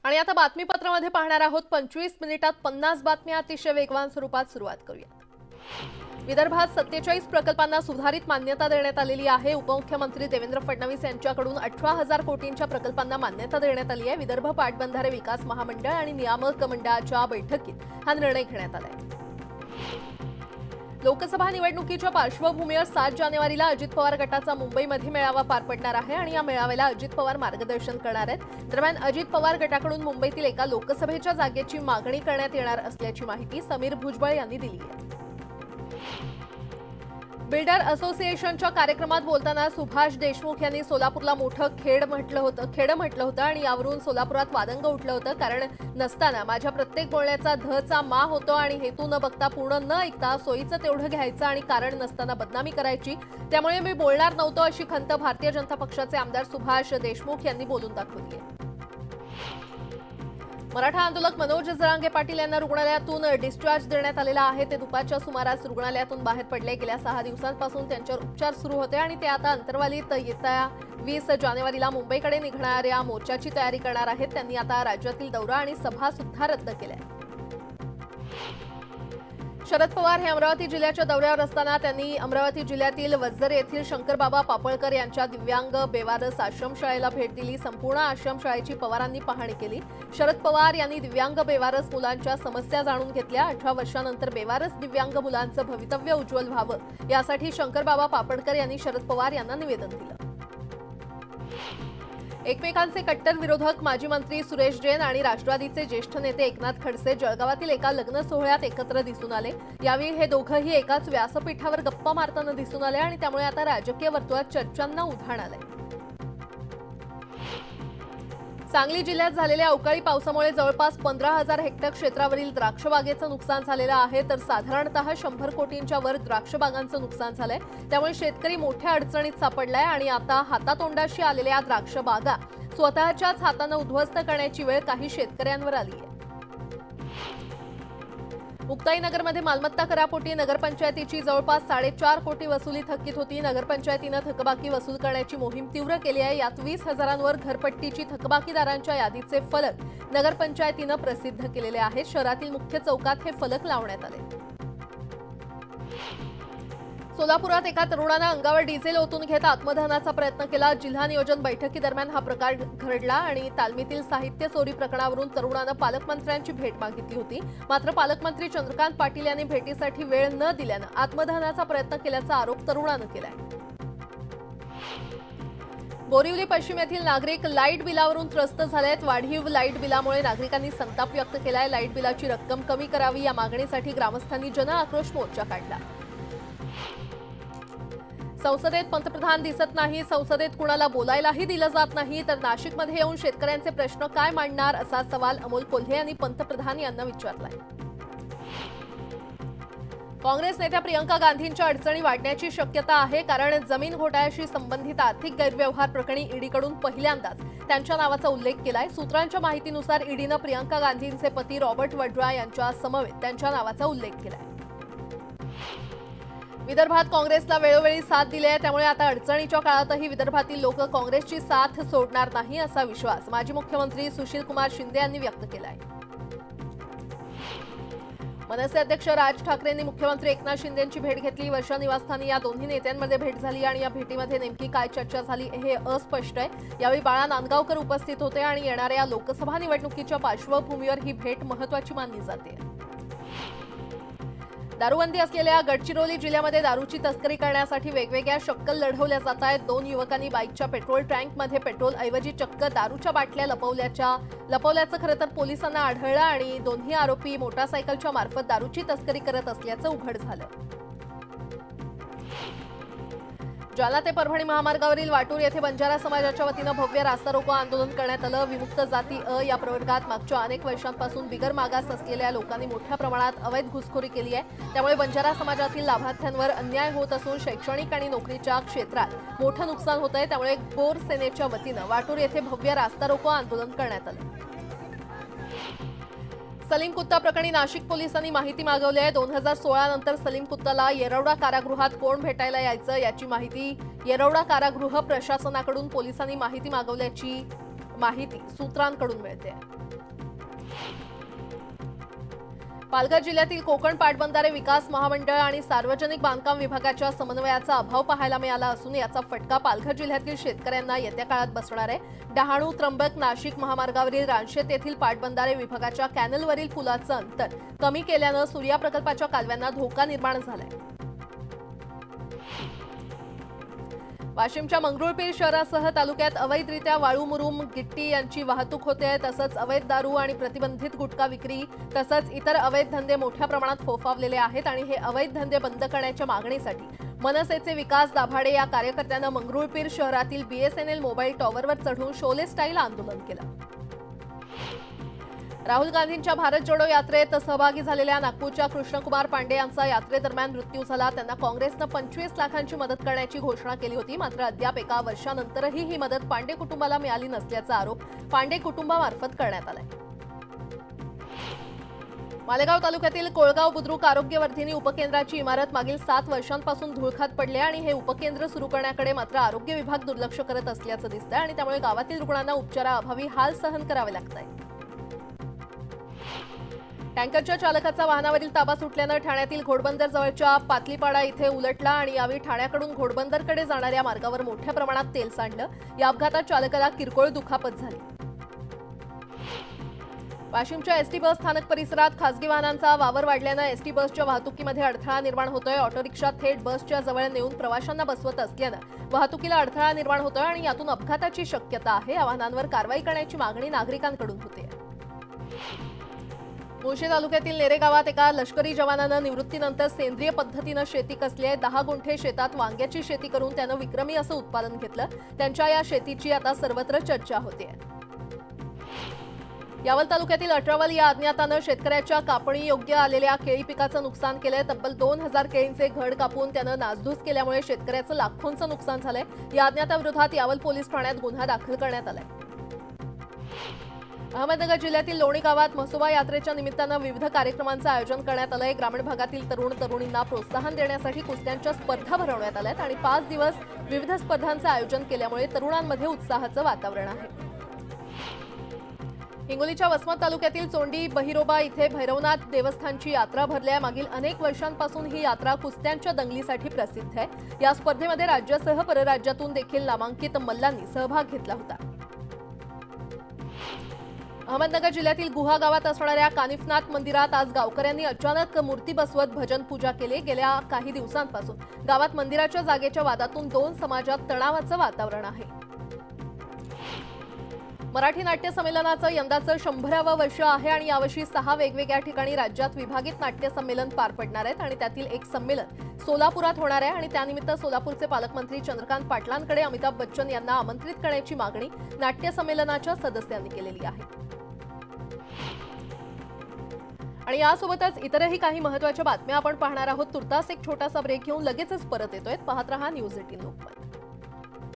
आणि आता बातमीपत्रामध्ये पाहणार आहोत 25 मिनिटात 50 बातम्या अतिशय वेगवान स्वरूपात सुरुवात करूया। विदर्भात 47 प्रकल्पांना सुधारित मान्यता देण्यात आलेली आहे। उपमुख्यमंत्री देवेंद्र फडणवीस यांच्याकडून 18,000 कोटींच्या प्रकल्पांना मान्यता देण्यात आली आहे। विदर्भ पाटबंधारे विकास महामंडळ आणि नियामक मंडळाच्या बैठकीत हा निर्णय घेण्यात आला आहे। लोकसभा निवडणुकीच्या पार्श्वभूमीवर 7 जानेवारीला अजित पवार गटाचा मुंबईमध्ये मेळावा पार पडणार आहे आणि या मेळाव्याला अजित पवार मार्गदर्शन करणार आहेत। दरम्यान अजित पवार गटाकडून मुंबईतील एका लोकसभेच्या जागेची मागणी करण्यात येणार असल्याची माहिती समीर भुजबळ यांनी दिली आहे। बिल्डर असोसिएशनच्या कार्यक्रमात बोलताना सुभाष देशमुख यांनी सोलापूरला मोठं खेड म्हटलं होतं आणि यावरून सोलापुरात वादंग उठलं होतं। कारण नसताना माझ्या प्रत्येक बोलण्याचा धचा मा होतो आणि हेतू न बघता पूर्ण न ऐकता सोयीचं तेवढं घ्यायचं आणि कारण नसताना बदनामी करायची, त्यामुळे मी बोलणार नव्हतो अशी खंत भारतीय जनता पक्षाचे आमदार सुभाष देशमुख यांनी बोलून दाखवली आहे। मराठा आंदोलक मनोज जरांगे पाटील यांना रुग्णालयातून डिस्चार्ज देण्यात आलेला आहे। ते दुपारच्या सुमारास रुग्णालयातून बाहेर पडले। गेल्या 6 दिवसांपासून त्यांच्यावर उपचार सुरू होते आणि ते आता अंतर्वालीत येत्या 20 जानेवारीला मुंबईकडे निघणाऱ्या मोर्चाची तयारी करणार आहेत। त्यांनी आता राज्यातील दौरा आणि सभा सुद्धा रद्द केल्या। शरद पवार हे अमरावती जिल्ह्याच्या दौऱ्यावर असताना त्यांनी अमरावती जिल्ह्यातील वज्जर येथील शंकरबाबा पापळकर यांच्या दिव्यांग बेवारस आश्रमशाळेला भेट दिली। संपूर्ण आश्रमशाळेची पवारांनी पाहणी केली। शरद पवार यांनी दिव्यांग बेवारस मुलांच्या समस्या जाणून घेतल्या। 18 वर्षांनंतर बेवारस दिव्यांग मुलांचं भवितव्य उज्ज्वल व्हावं यासाठी शंकरबाबा पापळकर यांनी शरद पवार यांना निवेदन दिलं। एकमेकांचे कट्टर विरोधक माजी मंत्री सुरेश जैन आणि राष्ट्रवादीचे ज्येष्ठ नेते एकनाथ खडसे जळगावातील एका लग्न सोहळ्यात एकत्र दिसून आले। यावेळी हे दोघंही एकाच व्यासपीठावर गप्पा मारताना दिसून आले आणि त्यामुळे आता राजकीय वर्तुळात चर्चांना उधाण आलंय। सांगली जिल्ह्यात झालेल्या अवकाळी पावसामुळे जवळपास 15,000 हेक्टर क्षेत्रावरील द्राक्ष बागेचं नुकसान झालेलं आहे, तर साधारणतः 100 कोटींच्या वर द्राक्ष बागांचं नुकसान झालंय। त्यामुळे शेतकरी मोठ्या अडचणीत सापडलाय आणि आता हातातोंडाशी आलेल्या द्राक्ष बागा स्वतःच्याच हाताने उद्ध्वस्त करण्याची वेळ काही शेतकऱ्यांवर आली आहे। मुक्ताईनगरमध्ये मालमत्ता करापोटी नगरपंचायतीची जवळपास 4.5 कोटी वसुली थकीत होती। नगरपंचायतीनं थकबाकी वसूल करण्याची मोहीम तीव्र केली आहे। यात 20,000वर घरपट्टीची थकबाकीदारांच्या यादीचे फलक नगरपंचायतीनं प्रसिद्ध केलेले आहेत। शहरातील मुख्य चौकात हे फलक लावण्यात आले। सोलापुरात एका तरुणानं अंगावर डिझेल ओतून घेत आत्मदहनाचा प्रयत्न केला। जिल्हा नियोजन बैठकीदरम्यान हा प्रकार घडला आणि तालमीतील साहित्य चोरी प्रकरणावरून तरुणानं पालकमंत्र्यांची भेट मागितली होती। मात्र पालकमंत्री चंद्रकांत पाटील यांनी भेटीसाठी वेळ न दिल्यानं आत्मदहनाचा प्रयत्न केल्याचा आरोप तरुणानं केलाय। बोरिवली पश्चिम येथील नागरिक लाईट बिलावरून त्रस्त झालेत। वाढीव लाईट बिलामुळे नागरिकांनी संताप व्यक्त केलाय। लाईट बिलाची रक्कम कमी करावी या मागणीसाठी ग्रामस्थांनी जन आक्रोश मोर्चा काढला। संसदेत पंतप्रधान दिसत नाही, संसदेत कुणाला बोलायलाही दिलं जात नाही, तर नाशिकमध्ये येऊन शेतकऱ्यांचे प्रश्न काय मांडणार असा सवाल अमोल कोल्हे यांनी पंतप्रधान यांना विचारलाय। काँग्रेस नेत्या प्रियंका गांधींच्या अडचणी वाढण्याची शक्यता आहे, कारण जमीन घोटाळ्याशी संबंधित आर्थिक गैरव्यवहार प्रकरणी ईडीकडून पहिल्यांदाच त्यांच्या नावाचा उल्लेख केलाय। सूत्रांच्या माहितीनुसार ईडीनं प्रियंका गांधींचे पती रॉबर्ट वड्रा यांच्या समवेत त्यांच्या नावाचा उल्लेख केलाय। विदर्भात काँग्रेसला वेळोवेळी साथ दिली आहे, त्यामुळे आता अडचणीच्या काळातही विदर्भातील लोक काँग्रेसची साथ सोडणार नाही असा विश्वास माजी मुख्यमंत्री सुशीलकुमार शिंदे यांनी व्यक्त केला आहे। मनसे अध्यक्ष राज ठाकरेंनी मुख्यमंत्री एकनाथ शिंदेंची भेट घेतली। वर्षा निवासस्थानी या दोन्ही नेत्यांमध्ये भेट झाली आणि या भेटीमध्ये नेमकी काय चर्चा झाली हे अस्पष्ट आहे। यावेळी बाळा नांदगावकर उपस्थित होते आणि येणाऱ्या लोकसभा निवडणुकीच्या पार्श्वभूमीवर ही भेट महत्त्वाची मानली जाते। दारूबंदी असलेल्या गडचिरोली जिल्ह्यामध्ये दारूची तस्करी करण्यासाठी वेगवेगळ्या शक्कल लढवल्या जात आहेत। 2 युवकांनी बाईकच्या पेट्रोल टँकमध्ये पेट्रोल ऐवजी चक्क दारूच्या बाटल्या लपवल्याचं खरं तर पोलिसांना आढळलं आणि दोन्ही आरोपी मोटारसायकलच्या मार्फत दारूची तस्करी करत असल्याचं उघड झालं। जालना ते परभणी महामार्गावरील वाटूर येथे बंजारा समाजाच्या वतीनं भव्य रास्ता रोको आंदोलन करण्यात आलं। विमुक्त जाती अ या प्रवर्गात मागच्या अनेक वर्षांपासून बिगर मागास असलेल्या लोकांनी मोठ्या प्रमाणात अवैध घुसखोरी केली आहे। त्यामुळे बंजारा समाजातील लाभार्थ्यांवर अन्याय होत असून शैक्षणिक आणि नोकरीच्या क्षेत्रात मोठं नुकसान होत आहे। त्यामुळे गोर सेनेच्या वतीनं वाटूर येथे भव्य रास्ता रोको आंदोलन करण्यात आलं। सलीम कुत्ता प्रकरणी नाशिक पोलिसांनी माहिती मागवली आहे। 2016 नंतर सलीम कुत्ताला येरवडा कारागृहात कोण भेटायला यायचं याची माहिती येरवडा कारागृह प्रशासनाकडून पोलिसांनी माहिती मागवल्याची माहिती सूत्रांकडून मिळते। पालघर जिल्ह्यातील कोकण पाटबंधारे विकास महामंडळ आणि सार्वजनिक बांधकाम विभागाच्या समन्वयाचा अभाव पाहायला मिळाला असून याचा फटका पालघर जिल्ह्यातील शेतकऱ्यांना येत्या काळात बसणार आहे। डहाणू त्र्यंबक नाशिक महामार्गावरील रानशेत येथील पाटबंधारे विभागाच्या कॅनलवरील पुलाचं अंतर कमी केल्यानं सूर्या प्रकल्पाच्या कालव्यांना धोका निर्माण झालाय। वाशिमच्या मंगरुळपीर शहरासह तालुक्यात अवैधरित्या वाळू मुरुम गिट्टी यांची वाहतूक होते। तसंच अवैध दारू आणि प्रतिबंधित गुटखा विक्री तसंच इतर अवैध धंदे मोठ्या प्रमाणात फोफावलेले आहेत आणि हे अवैध धंदे बंद करण्याच्या मागणीसाठी मनसेचे विकास दाभाडे या कार्यकर्त्यांना मंगरुळपीर शहरातील BSNL मोबाईल टॉवरवर चढून शोले स्टाईल आंदोलन केलं। राहुल गांधींच्या भारत जोडो यात्रेत सहभागी झालेल्या नागपूरच्या कृष्णकुमार पांडे यांचा यात्रेदरम्यान मृत्यू झाला। त्यांना काँग्रेसनं 25 लाखांची मदत करण्याची घोषणा केली होती, मात्र अद्याप एका वर्षानंतरही ही मदत पांडे कुटुंबाला मिळाली नसल्याचा आरोप पांडे कुटुंबामार्फत करण्यात आलाय। मालेगाव तालुक्यातील कोळगाव बुद्रुक आरोग्यवर्धिनी उपकेंद्राची इमारत मागील 7 वर्षांपासून धुळखात पडली आणि हे उपकेंद्र सुरू करण्याकडे मात्र आरोग्य विभाग दुर्लक्ष करत असल्याचं दिसतंय आणि त्यामुळे गावातील रुग्णांना उपचाराअभावी हाल सहन करावे लागतायत। टँकरच्या चालकाचा वाहनावरील ताबा सुटल्यानं ठाण्यातील घोडबंदर जवळच्या पातलीपाडा इथे उलटला आणि यावेळी ठाण्याकडून घोडबंदरकडे जाणाऱ्या मार्गावर मोठ्या प्रमाणात तेल सांडलं। या अपघातात चालकाला किरकोळ दुखापत झाली। वाशिमच्या एसटी बस स्थानक परिसरात खासगी वाहनांचा वावर वाढल्यानं एसटी बसच्या वाहतुकीमध्ये अडथळा निर्माण होतोय। ऑटो रिक्षा थेट बसच्या जवळ नेऊन प्रवाशांना बसवत असल्यानं वाहतुकीला अडथळा निर्माण होतोय आणि यातून अपघाताची शक्यता आहे। या वाहनांवर कारवाई करण्याची मागणी नागरिकांकडून होते। मुळशी तालुक्यातील नेरे गावात एका लष्करी जवानानं निवृत्तीनंतर सेंद्रिय पद्धतीनं शेती कसली आहे। 10 गुंठे शेतात वांग्याची शेती करून त्यानं विक्रमी असं उत्पादन घेतलं। त्यांच्या या शेतीची आता सर्वत्र चर्चा होते। यावल तालुक्यातील अठरावल या अज्ञातानं शेतकऱ्याच्या कापणी योग्य आलेल्या केळी पिकाचं नुकसान केलंय। तब्बल 2000 केळींचे घड कापून त्यानं नासधूस केल्यामुळे शेतकऱ्याचं लाखोंचं नुकसान झालंय। या अज्ञाताविरोधात यावल पोलीस ठाण्यात गुन्हा दाखल करण्यात आलाय। अहमदनगर जिल्ह्यातील लोणी गावात म्हसोबा यात्रेच्या निमित्तानं विविध कार्यक्रमांचं आयोजन करण्यात आलंय। ग्रामीण भागातील तरुण तरुणींना प्रोत्साहन देण्यासाठी कुस्त्यांच्या स्पर्धा भरवण्यात आल्यात आणि 5 दिवस विविध स्पर्धांचं आयोजन केल्यामुळे तरुणांमध्ये उत्साहाचं वातावरण आहे। हिंगोलीच्या वसमत तालुक्यातील चोंडी बहिरोबा इथे भैरवनाथ देवस्थानची यात्रा भरली आहे। मागील अनेक वर्षांपासून ही यात्रा कुस्त्यांच्या दंगलीसाठी प्रसिद्ध आहे। या स्पर्धेमध्ये राज्यासह परराज्यातून देखील नामांकित मल्लांनी सहभाग घेतला होता। अहमदनगर जिल्ह्यातील गुहा गावात असणाऱ्या कानिफनाथ मंदिरात आज गावकऱ्यांनी अचानक मूर्ती बसवत भजन पूजा केली। गेल्या काही दिवसांपासून गावात मंदिराच्या जागेच्या वादातून 2 समाजात तणावाचं वातावरण आहे। मराठी नाट्य संमेलनाचं यंदाचं 100वे वर्ष आहे आणि यावर्षी 6 वेगवेगळ्या ठिकाणी राज्यात विभागित नाट्य संमेलन पार पडणार आहेत आणि त्यातील एक संमेलन सोलापुरात होणार आहे आणि त्यानिमित्त सोलापूरचे पालकमंत्री चंद्रकांत पाटलांकडे अमिताभ बच्चन यांना आमंत्रित करण्याची मागणी नाट्य संमेलनाच्या सदस्यांनी केलेली आहे। आणि यासोबतच इतरही काही महत्त्वाच्या बातम्या आपण पाहणार आहोत। तुर्तास एक छोटासा ब्रेक घेऊन लगेचच परत येतोय। पाहत रहा न्यूज 18 लोकमत।